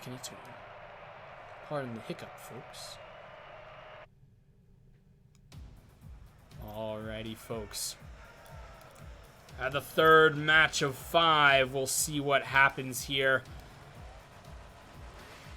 Packing it to him. Pardon the hiccup, folks. Alrighty, folks. At the third match of 5, we'll see what happens here.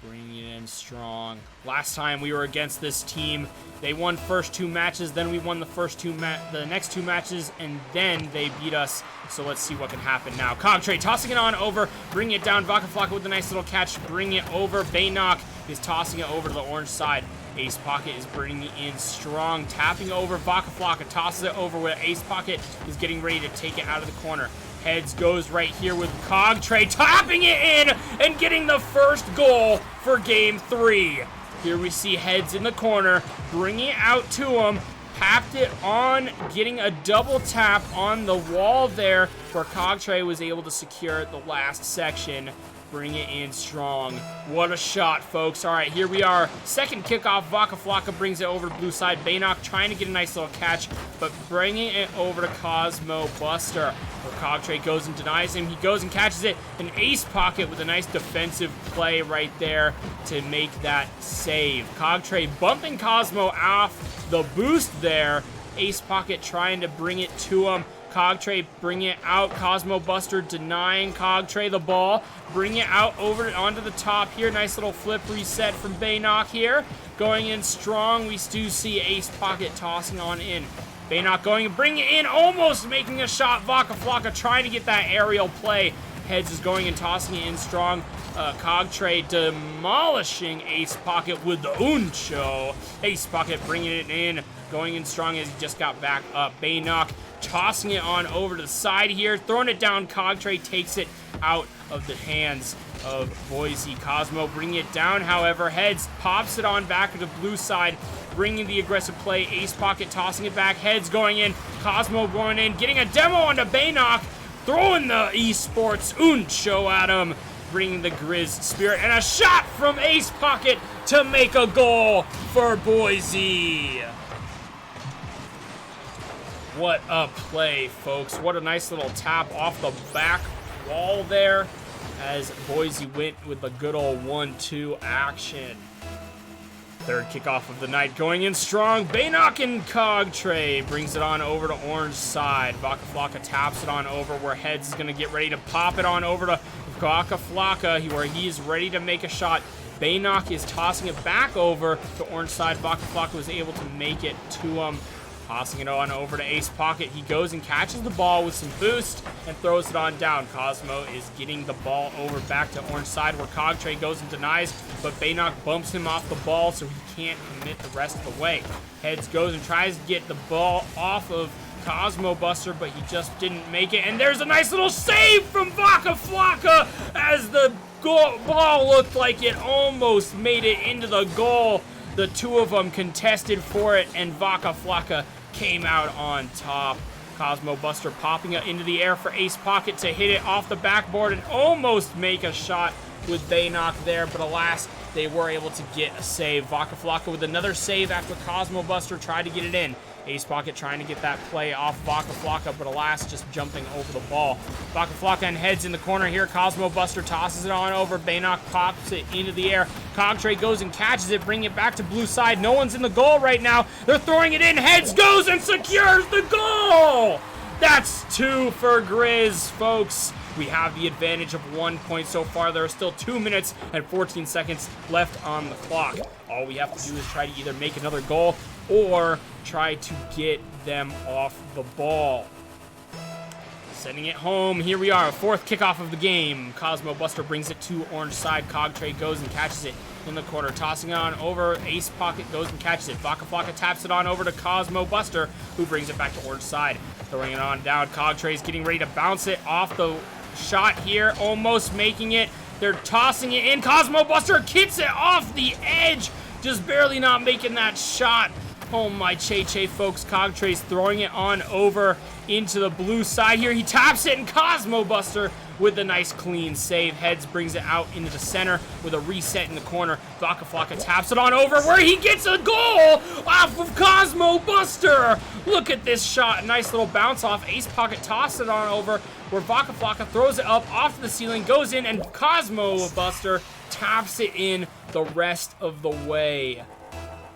Bringing it in strong. Last time we were against this team, they won first 2 matches, then we won the next 2 matches, and then they beat us. So let's see what can happen now. Cogtrey tossing it on over, bringing it down. Vaca Flocka with a nice little catch, bringing it over. Baynock is tossing it over to the orange side. Ace Pocket is bringing it in strong, tapping over. Vaca Flocka tosses it over where Ace Pocket is getting ready to take it out of the corner. Heads goes right here with Cogtrey, tapping it in and getting the first goal for game 3. Here we see Heads in the corner, bringing it out to him, tapped it on, getting a double tap on the wall there where Cogtrey was able to secure the last section. Bring it in strong. What a shot, folks. All right, here we are. Second kickoff. Vaca Flocka brings it over to blue side. Baynock trying to get a nice little catch, but bringing it over to Cosmo Buster. Where Cogtrey goes and denies him. He goes and catches it. An Ace Pocket with a nice defensive play right there to make that save. Cogtrey bumping Cosmo off the boost there. Ace Pocket trying to bring it to him. Cogtrey bring it out. Cosmo Buster denying Cogtrey the ball. Bring it out over onto the top here. Nice little flip reset from Baynock here. Going in strong. We do see Ace Pocket tossing on in. Baynock going and bringing it in. Almost making a shot. Vaca Flocka trying to get that aerial play. Heads is going and tossing it in strong. Cogtrey demolishing Ace Pocket with the uncho. Ace Pocket bringing it in. Going in strong as he just got back up. Baynock tossing it on over to the side here, throwing it down. Cogtrey takes it out of the hands of Boise. Cosmo bringing it down, however. Heads pops it on back to the blue side, bringing the aggressive play. Ace Pocket tossing it back. Heads going in. Cosmo going in, getting a demo onto Baynock, throwing the esports uncho at him, bringing the Griz spirit, and a shot from Ace Pocket to make a goal for Boise. What a play, folks. What a nice little tap off the back wall there as Boise went with the good old 1-2 action. Third kickoff of the night going in strong. Baynock and Cogtrey brings it on over to orange side. Vaca Flocka taps it on over where Heads is going to get ready to pop it on over to Vaca Flocka where he is ready to make a shot. Baynock is tossing it back over to orange side. Vaca Flocka was able to make it to him. Tossing it on over to Ace Pocket. He goes and catches the ball with some boost and throws it on down. Cosmo is getting the ball over back to orange side where Cogtrey goes and denies, but Baynock bumps him off the ball so he can't commit the rest of the way. Heads goes and tries to get the ball off of Cosmo Buster, but he just didn't make it. And there's a nice little save from Vaca Flocka as the ball looked like it almost made it into the goal. The two of them contested for it, and Vaca Flocka came out on top. Cosmo Buster popping it into the air for Ace Pocket to hit it off the backboard and almost make a shot with Baynock there, but alas, they were able to get a save. Vaca Flocka with another save after Cosmo Buster tried to get it in. Ace Pocket trying to get that play off Vaca Flocka, but alas, just jumping over the ball. Vaca Flocka and Heads in the corner here. Cosmo Buster tosses it on over. Baynock pops it into the air. Cogtrey goes and catches it, bringing it back to blue side. No one's in the goal right now. They're throwing it in. Heads goes and secures the goal! That's 2 for Griz, folks. We have the advantage of 1 point so far. There are still 2 minutes and 14 seconds left on the clock. All we have to do is try to either make another goal or try to get them off the ball. Sending it home. Here we are, 4th kickoff of the game. Cosmo Buster brings it to orange side. Cogtrey goes and catches it in the corner, tossing it on over. Ace Pocket goes and catches it. Vaca Flocka taps it on over to Cosmo Buster, who brings it back to orange side. Throwing it on down. Cogtrey's getting ready to bounce it off the shot here, almost making it. They're tossing it in. Cosmo Buster kicks it off the edge, just barely not making that shot. Oh my Che, folks. Cogtrey's throwing it on over into the blue side here. He taps it, and Cosmo Buster with a nice clean save. Heads brings it out into the center with a reset in the corner. Vaca Flocka taps it on over where he gets a goal off of Cosmo Buster. Look at this shot. Nice little bounce off. Ace Pocket tosses it on over where Vaca Flocka throws it up off the ceiling, goes in, and Cosmo Buster taps it in the rest of the way.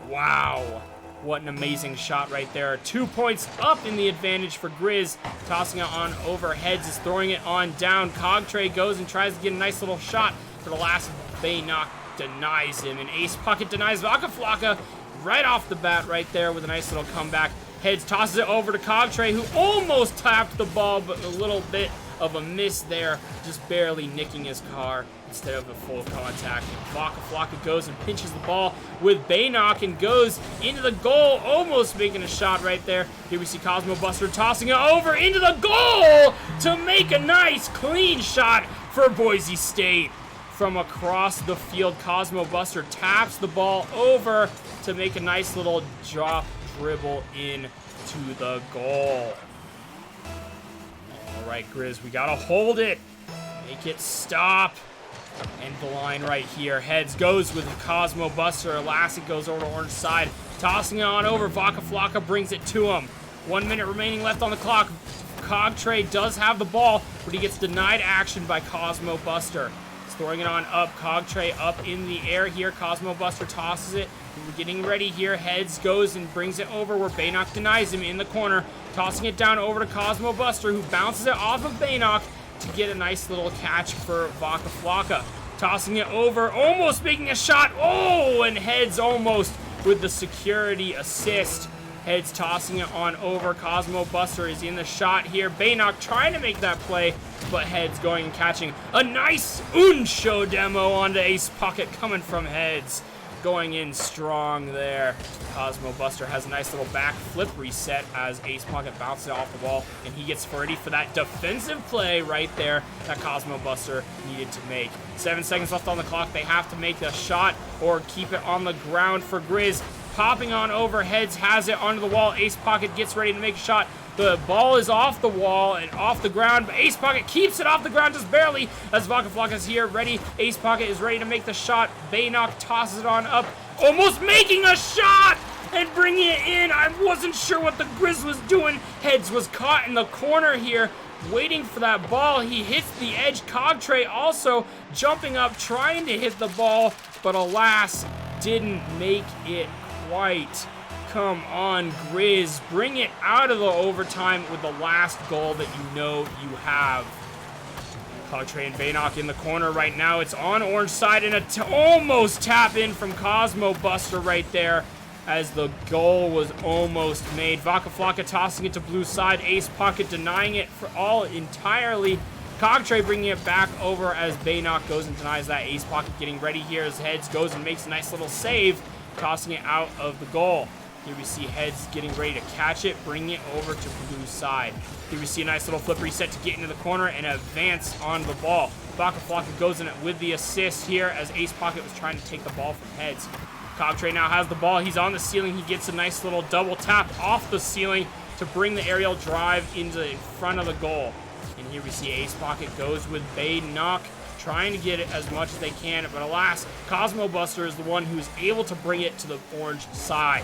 Wow. What an amazing shot right there. 2 points up in the advantage for Griz. Tossing it on over. Heads is throwing it on down. Cogtray goes and tries to get a nice little shot for the last. Baynock denies him. And Ace Pocket denies Vaca Flocka right off the bat right there with a nice little comeback. Heads tosses it over to Cogtray, who almost tapped the ball, but a little bit of a miss there, just barely nicking his car instead of a full contact. And Vaca Flocka goes and pinches the ball with Baynock and goes into the goal, almost making a shot right there. Here we see Cosmo Buster tossing it over into the goal to make a nice clean shot for Boise State. From across the field, Cosmo Buster taps the ball over to make a nice little drop dribble in to the goal. All right, Griz, we gotta hold it. Make it stop. And the line right here. Heads goes with Cosmo Buster. Elastic goes over to orange side. Tossing it on over. Vaca Flocka brings it to him. 1 minute remaining left on the clock. Cogtray does have the ball, but he gets denied action by Cosmo Buster. He's throwing it on up. Cogtray up in the air here. Cosmo Buster tosses it. We're getting ready here. Heads goes and brings it over where Baynock denies him in the corner. Tossing it down over to Cosmo Buster, who bounces it off of Baynock to get a nice little catch for Vaca Flocka. Tossing it over, almost making a shot. Oh, and Heads almost with the security assist. Heads tossing it on over. Cosmo Buster is in the shot here. Baynock trying to make that play, but Heads going and catching a nice show demo onto Ace Pocket coming from Heads. Going in strong there. Cosmo Buster has a nice little back flip reset as Ace Pocket bounces it off the ball, and he gets ready for that defensive play right there that Cosmo Buster needed to make. 7 seconds left on the clock. They have to make the shot or keep it on the ground for Griz. Popping on over. Heads has it onto the wall. Ace Pocket gets ready to make a shot. The ball is off the wall and off the ground, but Ace Pocket keeps it off the ground just barely as Vaca Flocka is here ready. Ace Pocket is ready to make the shot. Baynock tosses it on up, almost making a shot and bringing it in. I wasn't sure what the Griz was doing. Heads was caught in the corner here, waiting for that ball. He hits the edge. Cogtray also jumping up, trying to hit the ball, but alas, didn't make it quite. Come on, Griz. Bring it out of the overtime with the last goal that you know you have. Cogtray and Baynock in the corner right now. It's on orange side and almost tap in from Cosmo Buster right there as the goal was almost made. Vaca Flocka tossing it to blue side. Ace Pocket denying it for all entirely. Cogtray bringing it back over as Baynock goes and denies that. Ace Pocket getting ready here as Heads goes and makes a nice little save, tossing it out of the goal. Here we see Heads getting ready to catch it, bringing it over to blue side. Here we see a nice little flip reset to get into the corner and advance on the ball. Vaca Flocka goes in with the assist here as Ace Pocket was trying to take the ball from Heads. Cogtray now has the ball. He's on the ceiling. He gets a nice little double tap off the ceiling to bring the aerial drive into in front of the goal. And here we see Ace Pocket goes with Baynock, trying to get it as much as they can, but alas, Cosmo Buster is the one who's able to bring it to the orange side.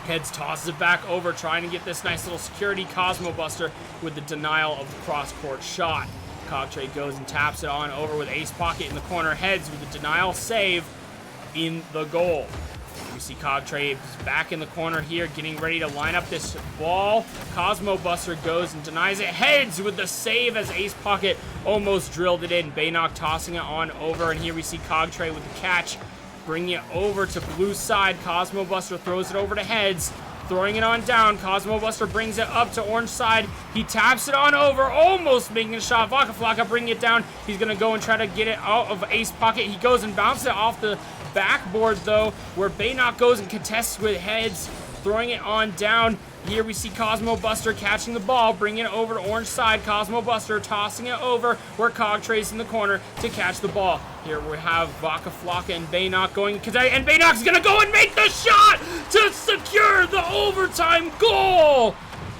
Heads tosses it back over, trying to get this nice little security. Cosmo Buster with the denial of the cross-court shot. Cogtray goes and taps it on over with Ace Pocket in the corner. Heads with the denial save in the goal. We see Cogtray back in the corner here, getting ready to line up this ball. Cosmo Buster goes and denies it. Heads with the save as Ace Pocket almost drilled it in. Baynock tossing it on over, and here we see Cogtray with the catch, bringing it over to blue side. Cosmo Buster throws it over to Heads, throwing it on down. Cosmo Buster brings it up to orange side. He taps it on over, almost making a shot. Vaca Flocka bringing it down. He's going to go and try to get it out of Ace Pocket. He goes and bounces it off the backboard, though, where Baynock goes and contests with Heads, throwing it on down. Here we see Cosmo Buster catching the ball, bringing it over to orange side. Cosmo Buster tossing it over where Cogtray's in the corner to catch the ball. Here we have Vaca Flocka and Baynock going, and Baynock's gonna go and make the shot to secure the overtime goal.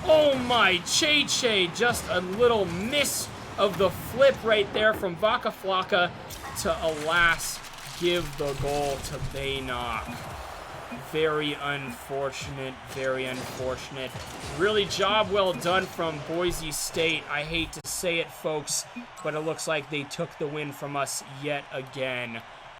Oh my Che, just a little miss of the flip right there from Vaca Flocka to, alas, give the goal to Baynock. Very unfortunate, very unfortunate. Really job well done from Boise State. I hate to say it, folks, but it looks like they took the win from us yet again.